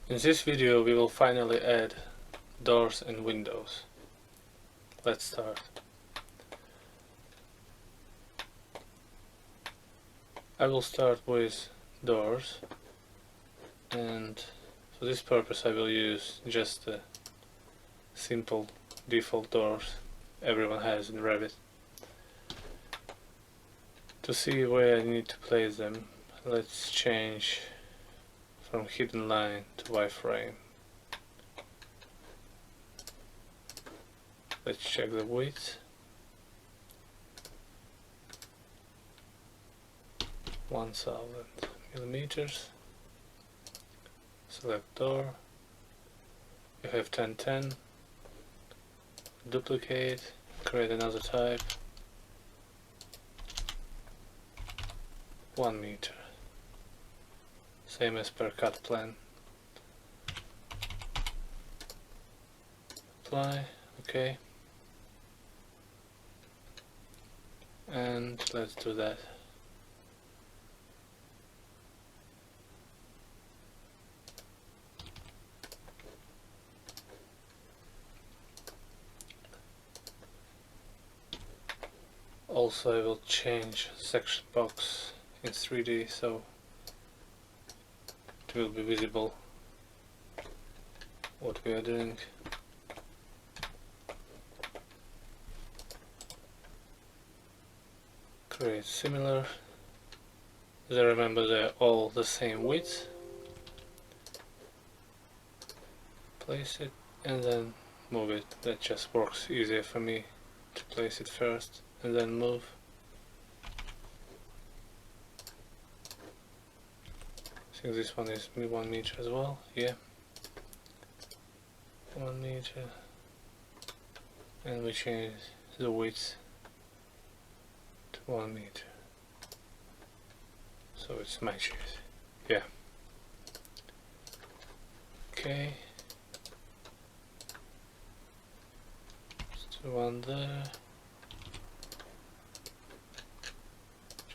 In this video we will finally add doors and windows. Let's start. I will start with doors, and for this purpose I will use just the simple default doors everyone has in Revit. To see where I need to place them, let's change from hidden line to wireframe. Let's check the width. 1000 millimeters. Select door. You have 1010. Duplicate. Create another type. 1 meter. Same as per cut plan. Apply. Okay. And let's do that. Also, I will change section box in 3D so it will be visible what we are doing. Create similar. As I remember, they're all the same width. Place it and then move it. That just works easier for me to place it first and then move. I think this one is 1 meter as well. Yeah, 1 meter, and we change the width to 1 meter, so it's matches. Yeah. Okay. Let's do one there.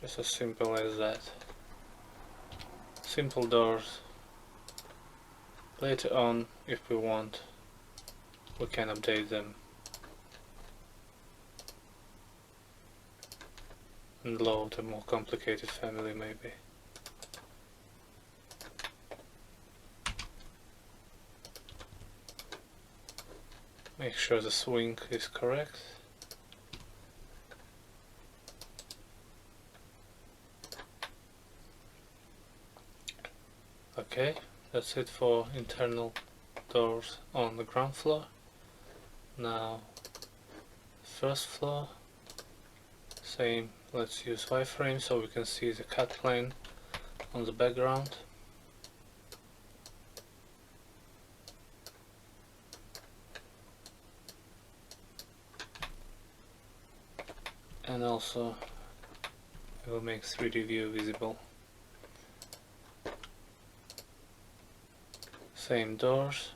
Just as simple as that. Simple doors. Later on, if we want, we can update them and load a more complicated family maybe. Make sure the swing is correct. Okay, that's it for internal doors on the ground floor. Now, first floor, same, let's use wireframe so we can see the cut plane on the background. And also, it will make 3D view visible. Same doors.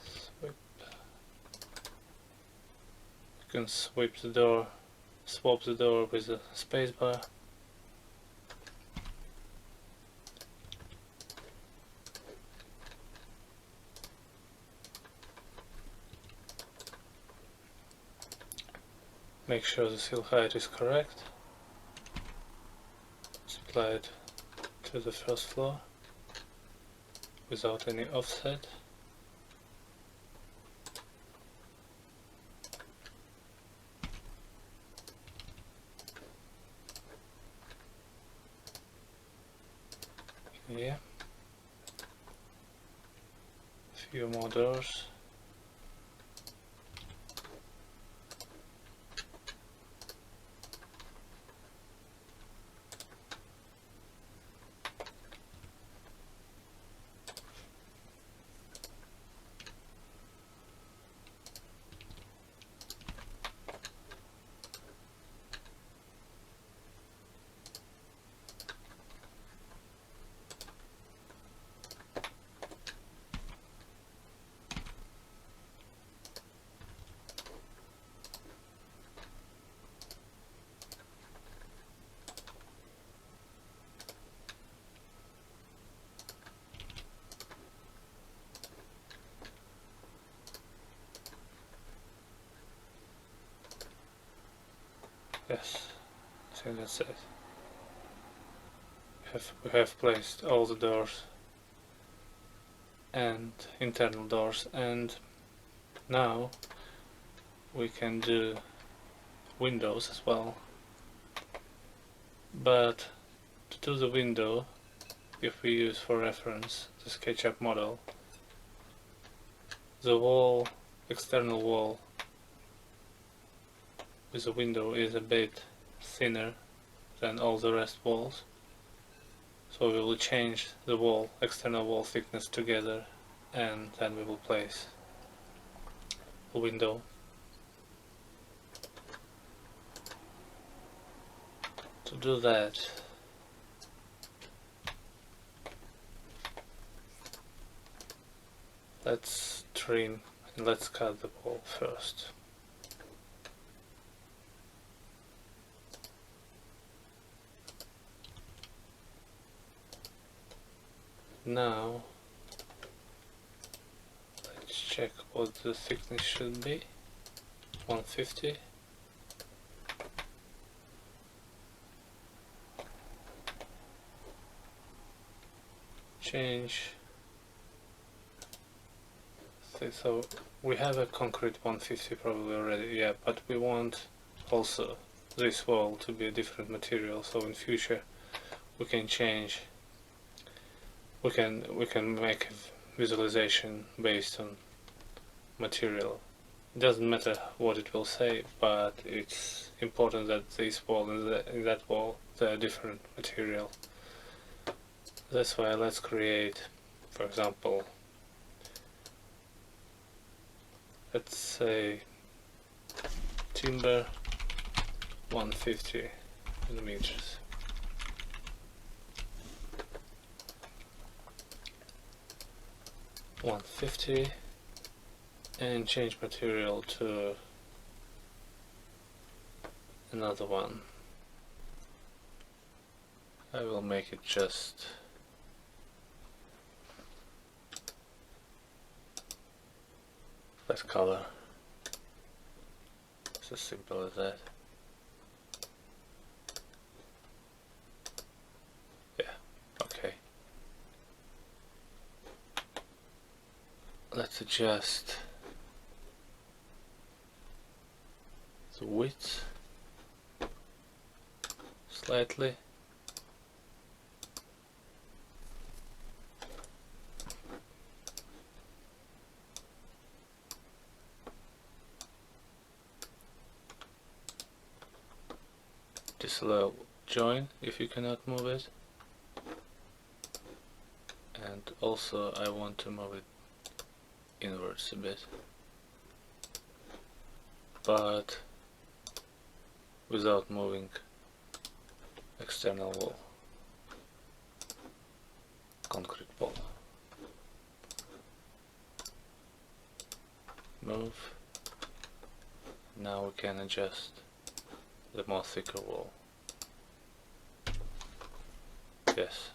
Sweep. You can sweep the door. Swap the door with the spacebar. Make sure the sill height is correct. Apply it to the first floor without any offset. Yeah, a few more doors. Yes, I think that's it. We have placed all the doors and internal doors, and now we can do windows as well. But to do the window, if we use for reference the SketchUp model, the wall, external wall with the window is a bit thinner than all the rest walls, so we will change the wall, external wall thickness together, and then we will place a window. To do that, let's trim and let's cut the wall first. Now let's check what the thickness should be. 150. Change. So we have a concrete 150 probably already, yeah, but we want also this wall to be a different material, so in future we can change, we can make a visualization based on material. It doesn't matter what it will say, but it's important that this wall and that wall, they are different material. That's why let's create, for example, let's say timber 150 millimeters. $150, and change material to another one. I will make it just that color. It's as simple as that. Yeah, okay. Let's adjust the width slightly. Disallow join if you cannot move it, and also I want to move it inwards a bit, but without moving external wall, concrete wall. Move. Now we can adjust the more thicker wall. Yes.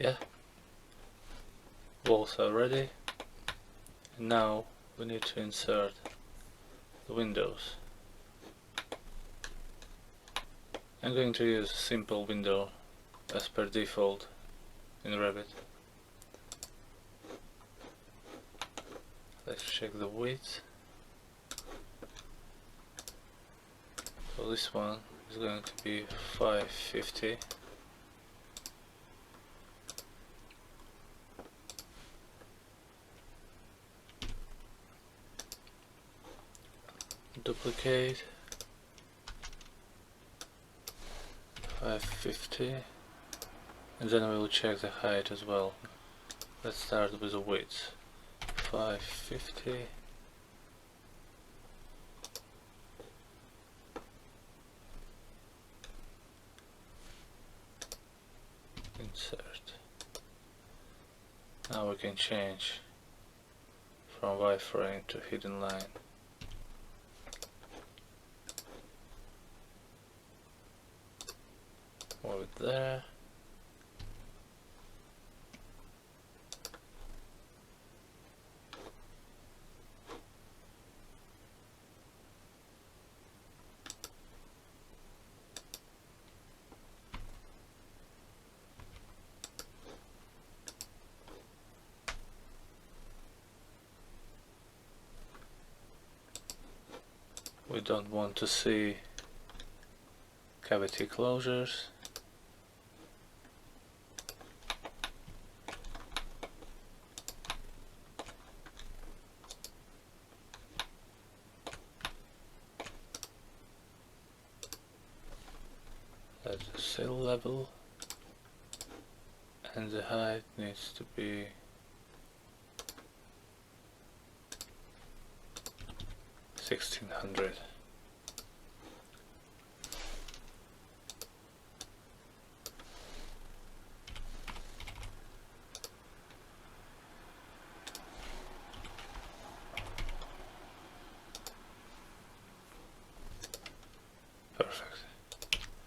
Yeah, walls are ready, and now we need to insert the windows. I'm going to use a simple window as per default in Revit. Let's check the width. So this one is going to be 550. Duplicate 550, and then we will check the height as well. Let's start with the width. 550. Insert. Now we can change from wireframe to hidden line. Move it there. We don't want to see cavity closures. That's the sill level, and the height needs to be 1600.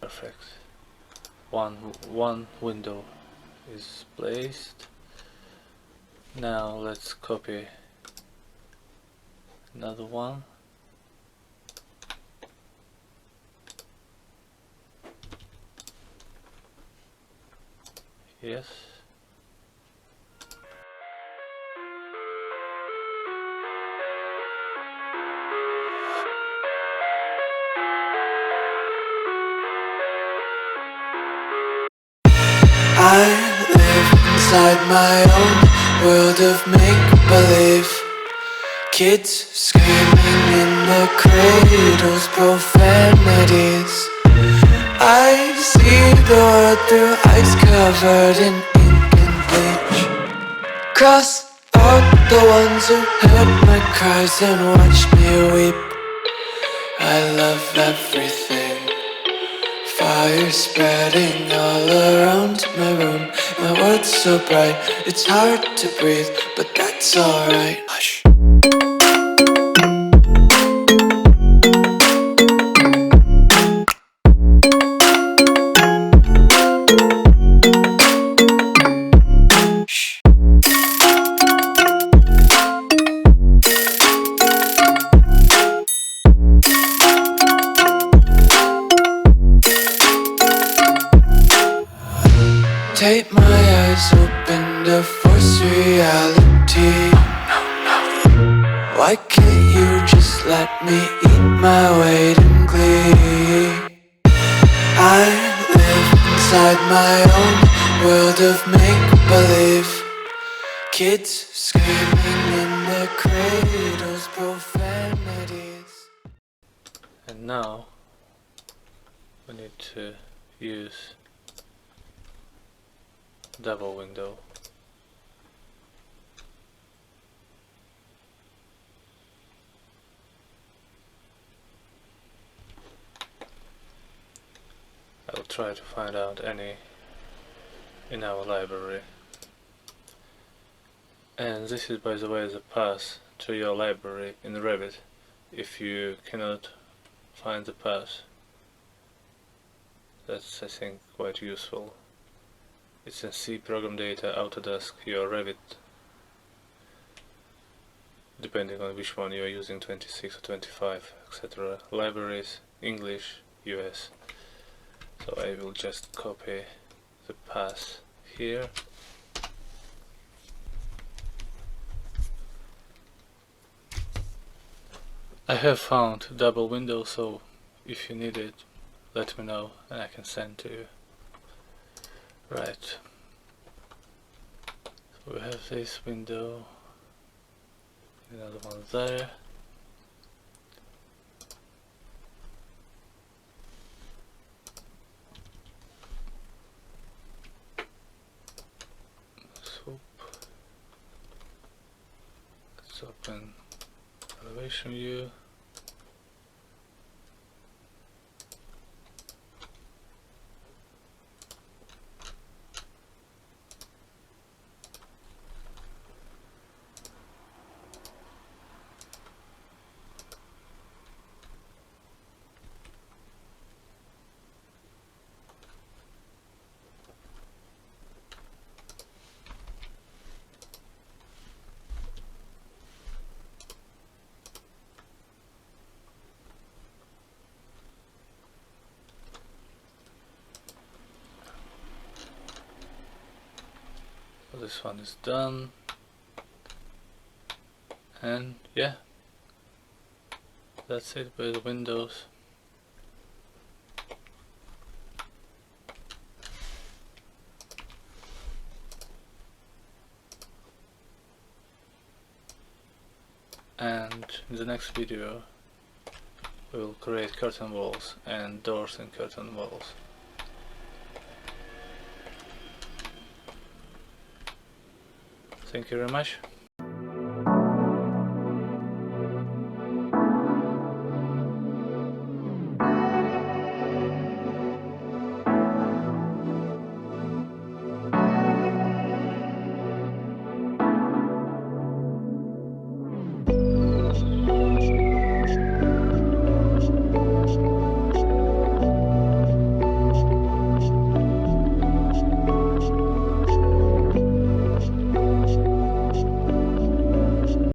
Perfect. One window is placed. Now let's copy another one. Yes. I live inside my own world of make-believe. Kids screaming in the cradles, profanities. I see the world through ice covered in ink and bleach. Cross out the ones who heard my cries and watched me weep. I love everything. Fire spreading all around my room. My world's so bright, it's hard to breathe, but that's alright. Hush. Take my eyes open to force reality. Why can't you just let me eat my weight in glee? I live inside my own world of make-believe. Kids screaming in the cradles, profanities. And now we need to use double window. I'll try to find out any in our library. And this is, by the way, the path to your library in Revit if you cannot find the path. That's, I think, quite useful. It's in C, program data, Autodesk, your Revit, depending on which one you are using, 26 or 25, etc. Libraries, English, US. So I will just copy the path here. I have found a double window, so if you need it, let me know and I can send to you. Right. So we have this window, another one there. So let's open elevation view. So this one is done, and yeah, that's it with Windows. And in the next video we will create curtain walls and doors in curtain walls. Thank you very much.